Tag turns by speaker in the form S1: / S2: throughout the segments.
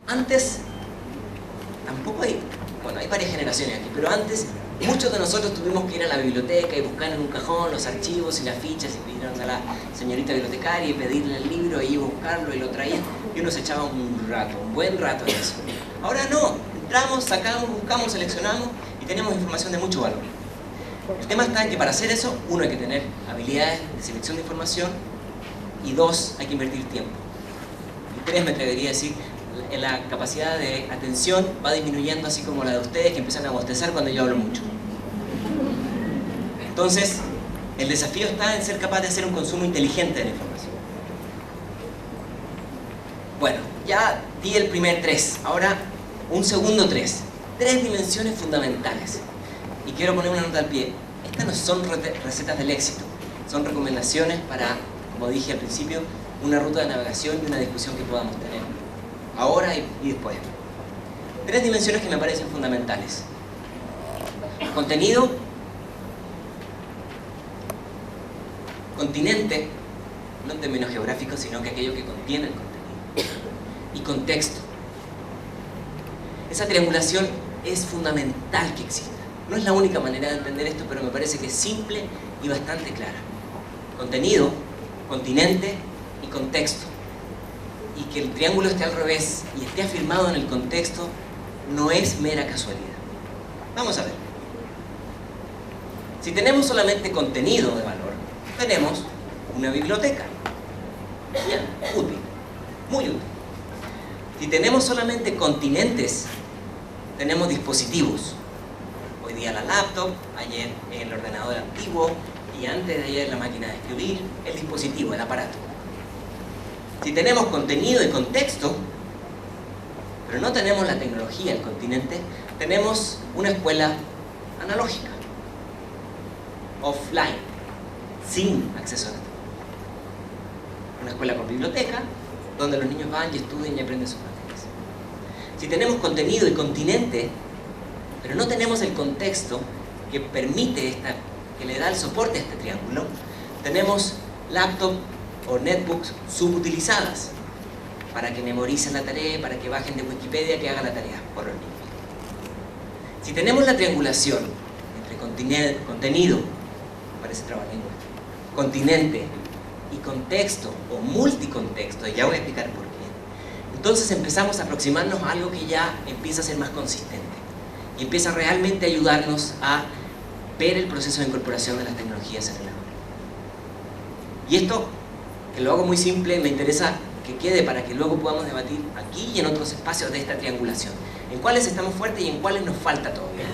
S1: Antes, tampoco hay, bueno, hay varias generaciones aquí, pero antes muchos de nosotros tuvimos que ir a la biblioteca y buscar en un cajón los archivos y las fichas y pidieron a la señorita bibliotecaria y pedirle el libro y buscarlo y lo traían y uno se echaba un buen rato en eso. Ahora no, entramos, sacamos, buscamos, seleccionamos y tenemos información de mucho valor. El tema está en que para hacer eso, uno, hay que tener habilidades de selección de información y dos, hay que invertir tiempo. Y tres, me atrevería a decir, la capacidad de atención va disminuyendo, así como la de ustedes que empiezan a bostezar cuando yo hablo mucho. Entonces, el desafío está en ser capaz de hacer un consumo inteligente de la información. Bueno, ya di el primer 3, ahora un segundo 3. 3 dimensiones fundamentales. Y quiero poner una nota al pie. Estas no son recetas del éxito, son recomendaciones para, como dije al principio, una ruta de navegación y una discusión que podamos tener ahora y después. 3 dimensiones que me parecen fundamentales. Contenido, continente, no en términos geográficos, sino que aquello que contiene el contenido, y contexto. Esa triangulación es fundamental que exista. No es la única manera de entender esto, pero me parece que es simple y bastante clara. Contenido, continente y contexto. Y que el triángulo esté al revés y esté afirmado en el contexto no es mera casualidad. Vamos a ver. Si tenemos solamente contenido de valor, tenemos una biblioteca. Bien, útil, muy útil. Si tenemos solamente continentes, tenemos dispositivos. Hoy día la laptop, ayer el ordenador antiguo y antes de ayer la máquina de escribir, el dispositivo, el aparato. Si tenemos contenido y contexto, pero no tenemos la tecnología, el continente, tenemos una escuela analógica, offline, sin acceso a la tecnología. Una escuela con biblioteca, donde los niños van y estudian y aprenden sus materias. Si tenemos contenido y continente, pero no tenemos el contexto que permite que le da el soporte a este triángulo, tenemos laptop o netbooks subutilizadas para que memoricen la tarea, para que bajen de Wikipedia, que hagan la tarea por los niños. Si tenemos la triangulación entre contenido, parece trabalengua, continente y contexto o multicontexto, y ya voy a explicar por qué, entonces empezamos a aproximarnos a algo que ya empieza a ser más consistente y empieza realmente a ayudarnos a ver el proceso de incorporación de las tecnologías en el aula. Y esto, que lo hago muy simple, me interesa que quede para que luego podamos debatir aquí y en otros espacios de esta triangulación, en cuáles estamos fuertes y en cuáles nos falta todavía.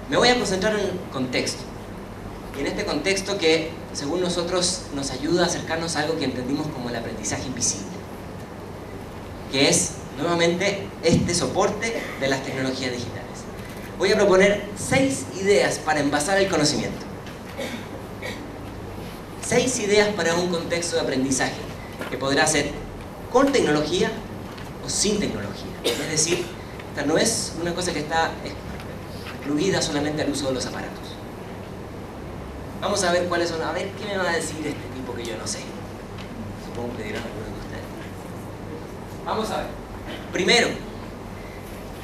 S1: Me voy a concentrar en el contexto, y en este contexto que, según nosotros, nos ayuda a acercarnos a algo que entendimos como el aprendizaje invisible, que es, nuevamente, este soporte de las tecnologías digitales. Voy a proponer 6 ideas para envasar el conocimiento. 6 ideas para un contexto de aprendizaje que podrá ser con tecnología o sin tecnología. Es decir, esta no es una cosa que está excluida solamente al uso de los aparatos. Vamos a ver cuáles son. A ver, ¿qué me va a decir este tipo que yo no sé? Supongo que dirán algunos de ustedes. Vamos a ver. Primero,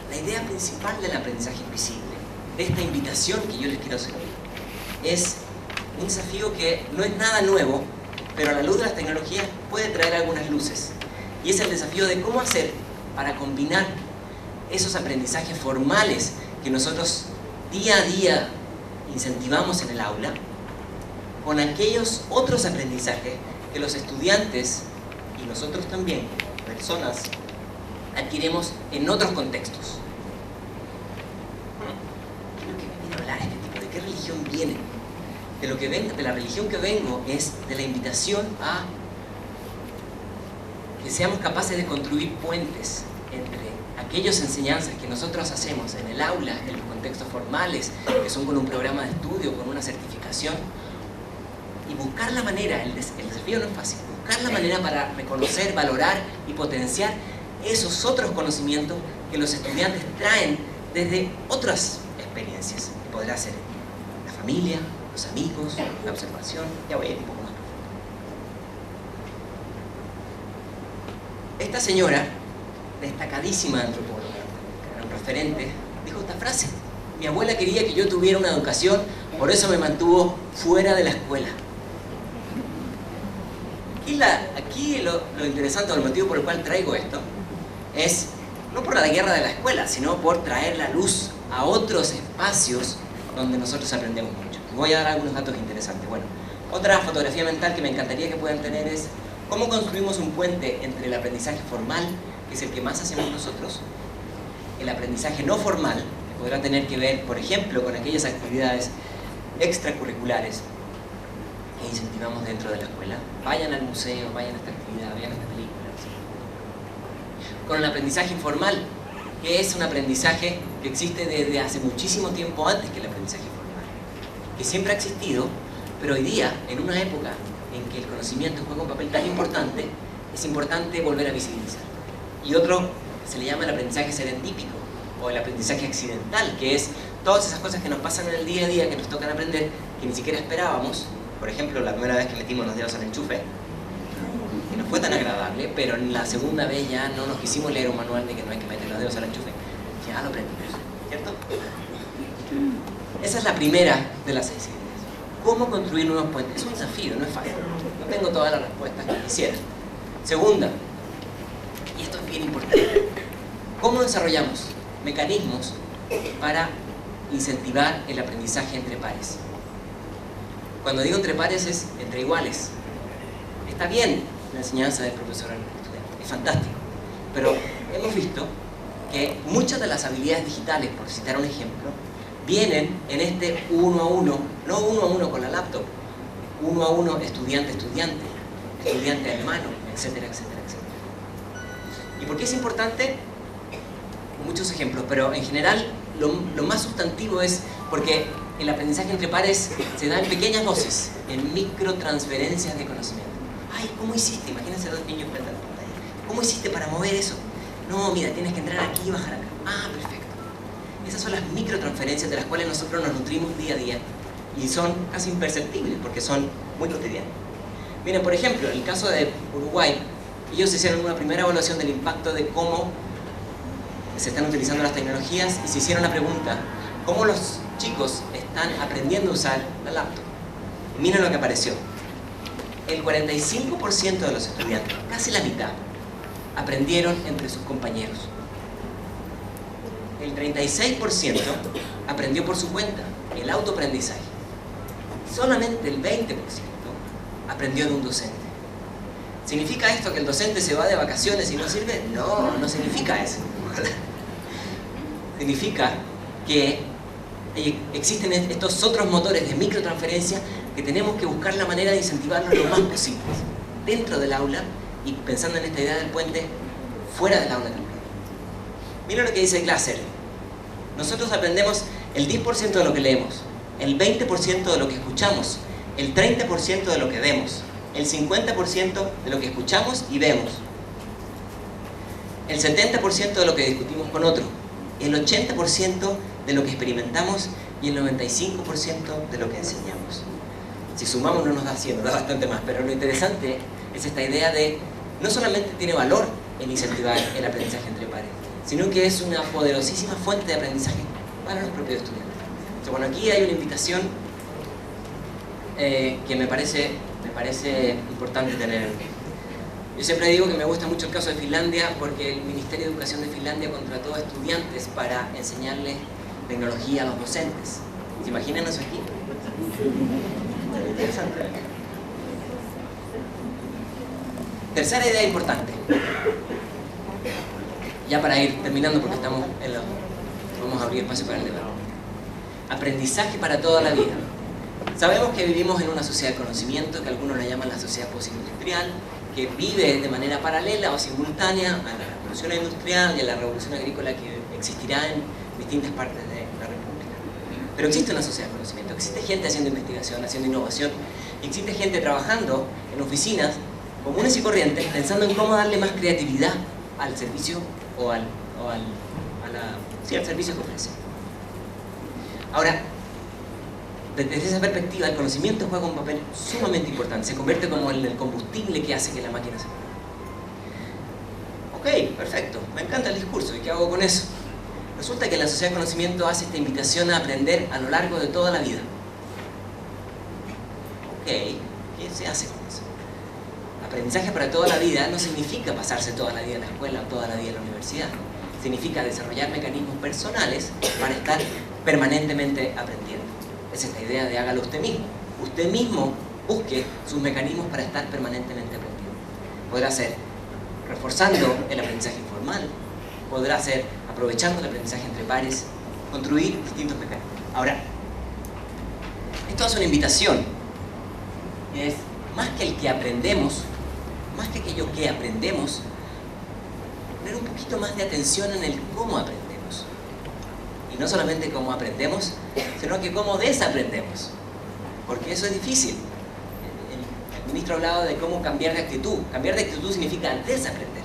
S1: la idea principal del aprendizaje invisible, de esta invitación que yo les quiero hacer hoy, es un desafío que no es nada nuevo, pero a la luz de las tecnologías puede traer algunas luces. Y es el desafío de cómo hacer para combinar esos aprendizajes formales que nosotros día a día incentivamos en el aula con aquellos otros aprendizajes que los estudiantes y nosotros también, personas, adquirimos en otros contextos. ¿De qué me viene a hablar este tipo? ¿De qué religión viene? De la religión que vengo es de la invitación a que seamos capaces de construir puentes entre aquellas enseñanzas que nosotros hacemos en el aula, en los contextos formales, que son con un programa de estudio, con una certificación, y buscar la manera, el desafío no es fácil, buscar la manera para reconocer, valorar y potenciar esos otros conocimientos que los estudiantes traen desde otras experiencias, que podrá ser la familia, los amigos, la observación. Ya voy a ir un poco más profundo. Esta señora destacadísima antropóloga, era un referente, dijo esta frase: mi abuela quería que yo tuviera una educación, por eso me mantuvo fuera de la escuela. Aquí lo interesante, o el motivo por el cual traigo esto, es no por la guerra de la escuela, sino por traer la luz a otros espacios donde nosotros aprendemos mucho. Voy a dar algunos datos interesantes. Bueno, otra fotografía mental que me encantaría que puedan tener es cómo construimos un puente entre el aprendizaje formal, que es el que más hacemos nosotros, el aprendizaje no formal, que podrá tener que ver, por ejemplo, con aquellas actividades extracurriculares que incentivamos dentro de la escuela. Vayan al museo, vayan a esta actividad, vayan a esta película. Con el aprendizaje informal, que es un aprendizaje que existe desde hace muchísimo tiempo antes que el aprendizaje formal, que siempre ha existido, pero hoy día, en una época en que el conocimiento juega un papel tan importante, es importante volver a visibilizar. Y otro se le llama el aprendizaje serendípico, o el aprendizaje accidental, que es todas esas cosas que nos pasan en el día a día, que nos tocan aprender, que ni siquiera esperábamos. Por ejemplo, la primera vez que metimos los dedos al enchufe, que no fue tan agradable, pero en la segunda vez ya no nos quisimos leer un manual de que no hay que meter los dedos al enchufe. Ya lo aprendimos, ¿cierto? Esa es la primera de las 6 ideas. ¿Cómo construir nuevos puentes? Es un desafío, no es fácil. No tengo todas las respuestas que quisiera. Segunda, y esto es bien importante, ¿cómo desarrollamos mecanismos para incentivar el aprendizaje entre pares? Cuando digo entre pares es entre iguales. Está bien la enseñanza del profesor al estudiante, es fantástico, pero hemos visto que muchas de las habilidades digitales, por citar un ejemplo, vienen en este uno a uno, no uno a uno con la laptop, uno a uno estudiante-estudiante, estudiante-hermano, etcétera, etcétera, etcétera. ¿Y por qué es importante? Muchos ejemplos, pero en general lo más sustantivo es porque el aprendizaje entre pares se da en pequeñas dosis, en microtransferencias de conocimiento. Ay, ¿cómo hiciste? Imagínense dos niños frente a la pantalla. ¿Cómo hiciste para mover eso? No, mira, tienes que entrar aquí y bajar acá. Ah, perfecto. Esas son las microtransferencias de las cuales nosotros nos nutrimos día a día y son casi imperceptibles porque son muy cotidianas. Miren, por ejemplo, en el caso de Uruguay, ellos hicieron una primera evaluación del impacto de cómo se están utilizando las tecnologías y se hicieron la pregunta: ¿cómo los chicos están aprendiendo a usar la laptop? Y miren lo que apareció. El 45% de los estudiantes, casi la mitad, aprendieron entre sus compañeros. El 36% aprendió por su cuenta, el autoaprendizaje. Solamente el 20% aprendió de un docente. ¿Significa esto que el docente se va de vacaciones y no sirve? No, no significa eso. Significa que existen estos otros motores de microtransferencia que tenemos que buscar la manera de incentivarlos lo más posible dentro del aula y pensando en esta idea del puente fuera del aula también. Miren lo que dice Glasser. Nosotros aprendemos el 10% de lo que leemos, el 20% de lo que escuchamos, el 30% de lo que vemos, el 50% de lo que escuchamos y vemos, el 70% de lo que discutimos con otro, el 80% de lo que experimentamos y el 95% de lo que enseñamos. Si sumamos no nos da 100, nos da bastante más, pero lo interesante es esta idea de no solamente tiene valor en incentivar el aprendizaje entre pares, sino que es una poderosísima fuente de aprendizaje para los propios estudiantes. Entonces, bueno, aquí hay una invitación que me parece importante tener en mente. Yo siempre digo que me gusta mucho el caso de Finlandia porque el Ministerio de Educación de Finlandia contrató a estudiantes para enseñarles tecnología a los docentes. ¿Se imaginan eso aquí? Interesante. Tercera idea importante. Ya para ir terminando porque estamos vamos a abrir espacio para el debate. Aprendizaje para toda la vida. Sabemos que vivimos en una sociedad de conocimiento, que algunos la llaman la sociedad postindustrial, que vive de manera paralela o simultánea a la revolución industrial y a la revolución agrícola que existirá en distintas partes de la República. Pero existe una sociedad de conocimiento, existe gente haciendo investigación, haciendo innovación, y existe gente trabajando en oficinas comunes y corrientes, pensando en cómo darle más creatividad al servicio o al servicio que ofrece. Ahora, desde esa perspectiva, el conocimiento juega un papel sumamente importante, se convierte como en el combustible que hace que la máquina se mueva. Ok, Ok, perfecto, me encanta el discurso, ¿y qué hago con eso? Resulta que la sociedad del conocimiento hace esta invitación a aprender a lo largo de toda la vida. Ok, ¿qué se hace con eso? Aprendizaje para toda la vida no significa pasarse toda la vida en la escuela o toda la vida en la universidad. Significa desarrollar mecanismos personales para estar permanentemente aprendiendo. Es esta idea de hágalo usted mismo. Usted mismo busque sus mecanismos para estar permanentemente aprendiendo. Podrá ser reforzando el aprendizaje informal, podrá ser aprovechando el aprendizaje entre pares, construir distintos mecanismos. Ahora, esto es una invitación. Es más que el que aprendemos, más que aquello que aprendemos, poner un poquito más de atención en el cómo aprendemos. Y no solamente cómo aprendemos, sino que cómo desaprendemos. Porque eso es difícil. El ministro hablaba de cómo cambiar de actitud. Cambiar de actitud significa desaprender.